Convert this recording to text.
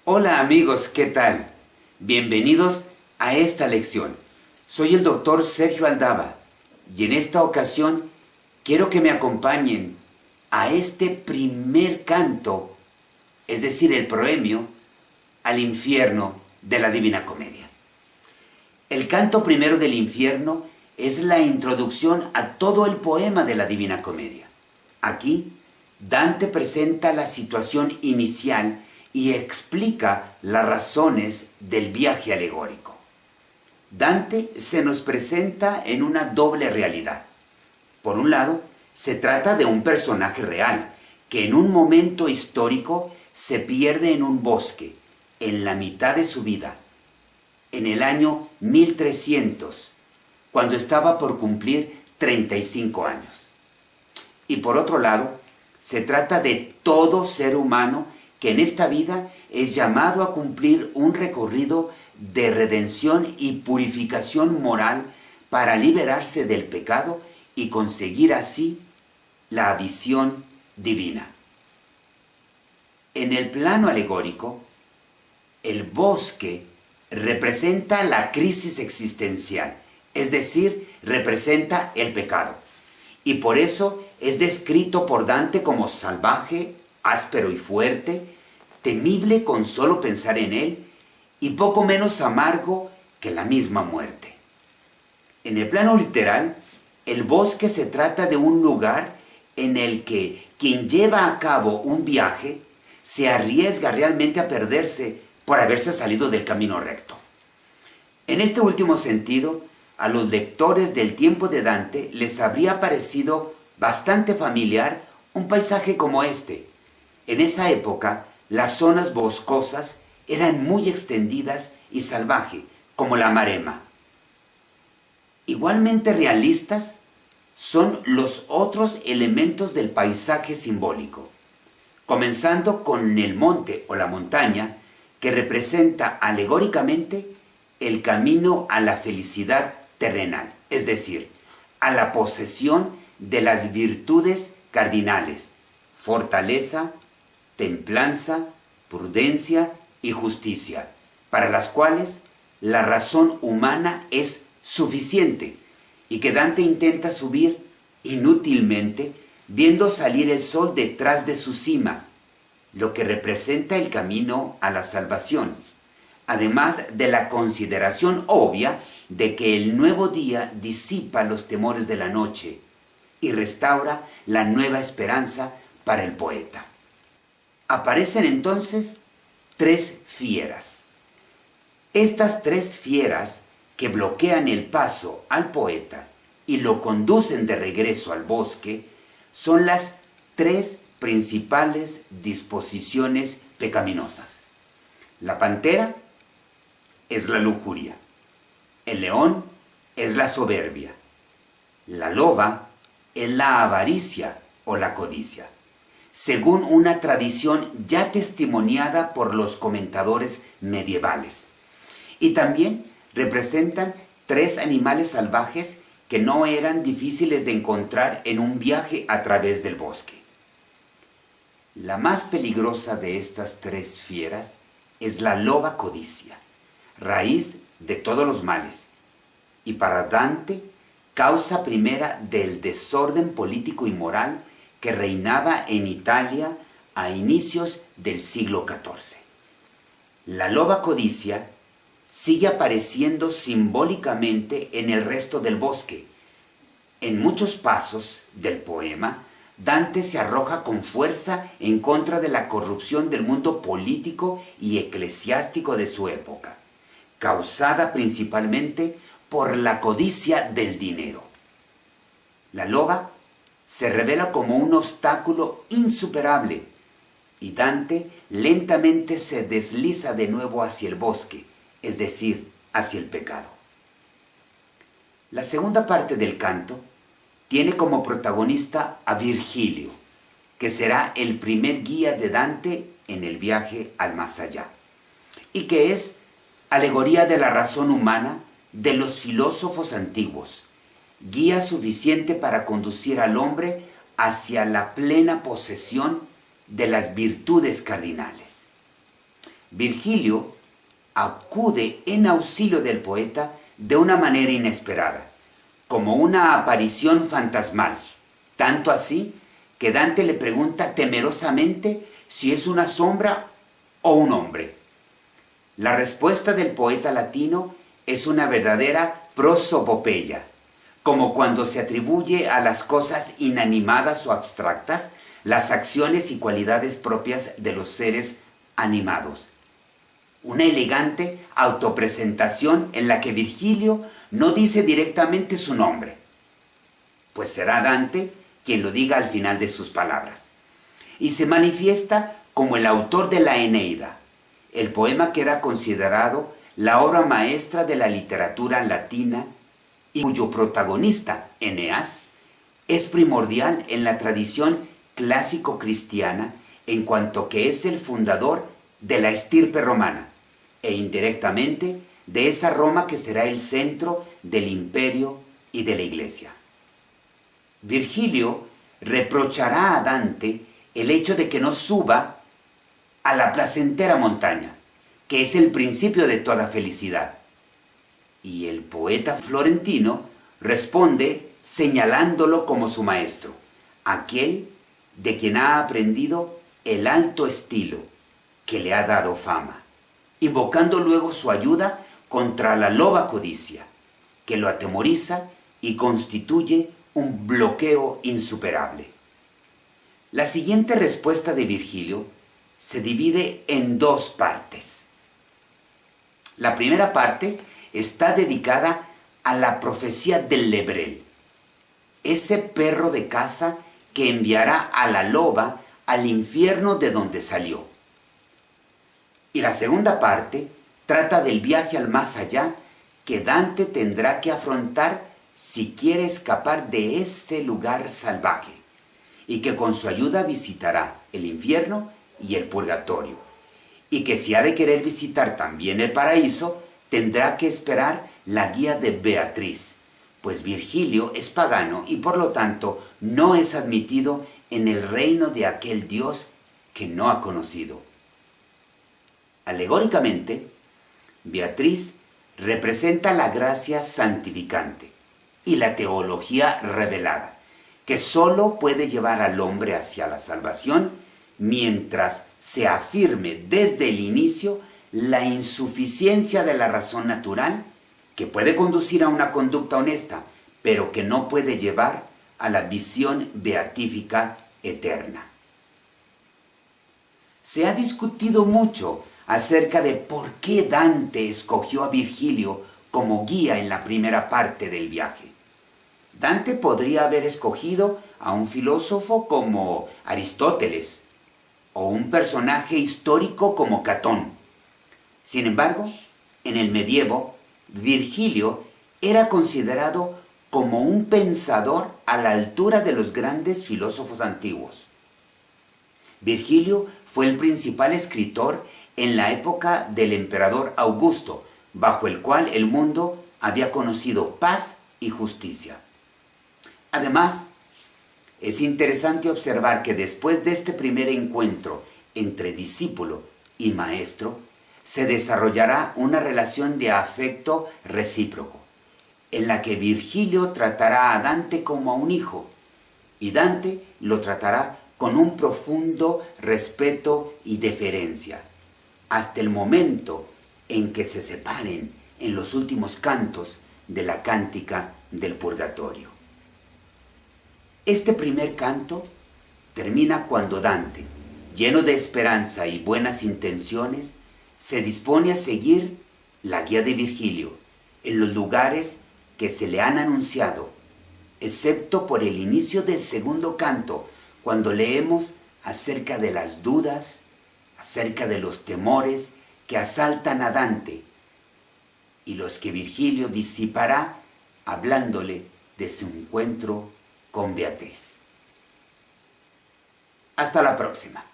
Hola amigos, ¿qué tal? Bienvenidos a esta lección. Soy el doctor Sergio Aldaba y en esta ocasión quiero que me acompañen a este primer canto, es decir, el proemio al infierno de la Divina Comedia. El canto primero del infierno es la introducción a todo el poema de la Divina Comedia. Aquí, Dante presenta la situación inicial y explica las razones del viaje alegórico. Dante se nos presenta en una doble realidad. Por un lado, se trata de un personaje real que en un momento histórico se pierde en un bosque, en la mitad de su vida, en el año 1300, cuando estaba por cumplir 35 años. Y por otro lado, se trata de todo ser humano que en esta vida es llamado a cumplir un recorrido de redención y purificación moral para liberarse del pecado y conseguir así la visión divina. En el plano alegórico, el bosque representa la crisis existencial, es decir, representa el pecado. Y por eso es descrito por Dante como salvaje, áspero y fuerte, temible con solo pensar en él y poco menos amargo que la misma muerte. En el plano literal, el bosque se trata de un lugar en el que quien lleva a cabo un viaje se arriesga realmente a perderse por haberse salido del camino recto. En este último sentido, a los lectores del tiempo de Dante les habría parecido bastante familiar un paisaje como este. En esa época, las zonas boscosas eran muy extendidas y salvajes, como la Maremma. Igualmente realistas son los otros elementos del paisaje simbólico, comenzando con el monte o la montaña, que representa alegóricamente el camino a la felicidad terrenal, es decir, a la posesión de las virtudes cardinales, fortaleza, templanza, prudencia y justicia, para las cuales la razón humana es suficiente y que Dante intenta subir inútilmente viendo salir el sol detrás de su cima, lo que representa el camino a la salvación, además de la consideración obvia de que el nuevo día disipa los temores de la noche y restaura la nueva esperanza para el poeta. Aparecen entonces tres fieras. Estas tres fieras que bloquean el paso al poeta y lo conducen de regreso al bosque son las tres principales disposiciones pecaminosas. La pantera es la lujuria, el león es la soberbia, la loba es la avaricia o la codicia, según una tradición ya testimoniada por los comentadores medievales. Y también representan tres animales salvajes que no eran difíciles de encontrar en un viaje a través del bosque. La más peligrosa de estas tres fieras es la loba codicia, raíz de todos los males, y para Dante, causa primera del desorden político y moral que reinaba en Italia a inicios del siglo XIV. La loba codicia sigue apareciendo simbólicamente en el resto del bosque. En muchos pasos del poema, Dante se arroja con fuerza en contra de la corrupción del mundo político y eclesiástico de su época, causada principalmente por la codicia del dinero. La loba se revela como un obstáculo insuperable y Dante lentamente se desliza de nuevo hacia el bosque, es decir, hacia el pecado. La segunda parte del canto tiene como protagonista a Virgilio, que será el primer guía de Dante en el viaje al más allá, y que es alegoría de la razón humana de los filósofos antiguos, guía suficiente para conducir al hombre hacia la plena posesión de las virtudes cardinales. Virgilio acude en auxilio del poeta de una manera inesperada, como una aparición fantasmal, tanto así que Dante le pregunta temerosamente si es una sombra o un hombre. La respuesta del poeta latino es una verdadera prosopopeya, como cuando se atribuye a las cosas inanimadas o abstractas las acciones y cualidades propias de los seres animados. Una elegante autopresentación en la que Virgilio no dice directamente su nombre, pues será Dante quien lo diga al final de sus palabras, y se manifiesta como el autor de la Eneida, el poema que era considerado la obra maestra de la literatura latina y cuyo protagonista, Eneas, es primordial en la tradición clásico-cristiana en cuanto que es el fundador de la estirpe romana e indirectamente de esa Roma que será el centro del imperio y de la iglesia. Virgilio reprochará a Dante el hecho de que no suba a la placentera montaña, que es el principio de toda felicidad. Y el poeta florentino responde señalándolo como su maestro, aquel de quien ha aprendido el alto estilo que le ha dado fama, invocando luego su ayuda contra la loba codicia, que lo atemoriza y constituye un bloqueo insuperable. La siguiente respuesta de Virgilio se divide en dos partes. La primera parte está dedicada a la profecía del Lebrel, ese perro de caza que enviará a la loba al infierno de donde salió. Y la segunda parte trata del viaje al más allá que Dante tendrá que afrontar si quiere escapar de ese lugar salvaje, y que con su ayuda visitará el infierno y el purgatorio, y que si ha de querer visitar también el paraíso, tendrá que esperar la guía de Beatriz, pues Virgilio es pagano y por lo tanto no es admitido en el reino de aquel Dios que no ha conocido. Alegóricamente, Beatriz representa la gracia santificante y la teología revelada, que sólo puede llevar al hombre hacia la salvación mientras se afirme desde el inicio la insuficiencia de la razón natural, que puede conducir a una conducta honesta, pero que no puede llevar a la visión beatífica eterna. Se ha discutido mucho acerca de por qué Dante escogió a Virgilio como guía en la primera parte del viaje. Dante podría haber escogido a un filósofo como Aristóteles o un personaje histórico como Catón. Sin embargo, en el medievo, Virgilio era considerado como un pensador a la altura de los grandes filósofos antiguos. Virgilio fue el principal escritor en la época del emperador Augusto, bajo el cual el mundo había conocido paz y justicia. Además, es interesante observar que después de este primer encuentro entre discípulo y maestro, se desarrollará una relación de afecto recíproco, en la que Virgilio tratará a Dante como a un hijo, y Dante lo tratará con un profundo respeto y deferencia, hasta el momento en que se separen en los últimos cantos de la cántica del purgatorio. Este primer canto termina cuando Dante, lleno de esperanza y buenas intenciones, se dispone a seguir la guía de Virgilio en los lugares que se le han anunciado, excepto por el inicio del segundo canto, cuando leemos acerca de las dudas, acerca de los temores que asaltan a Dante y los que Virgilio disipará hablándole de su encuentro con Beatriz. Hasta la próxima.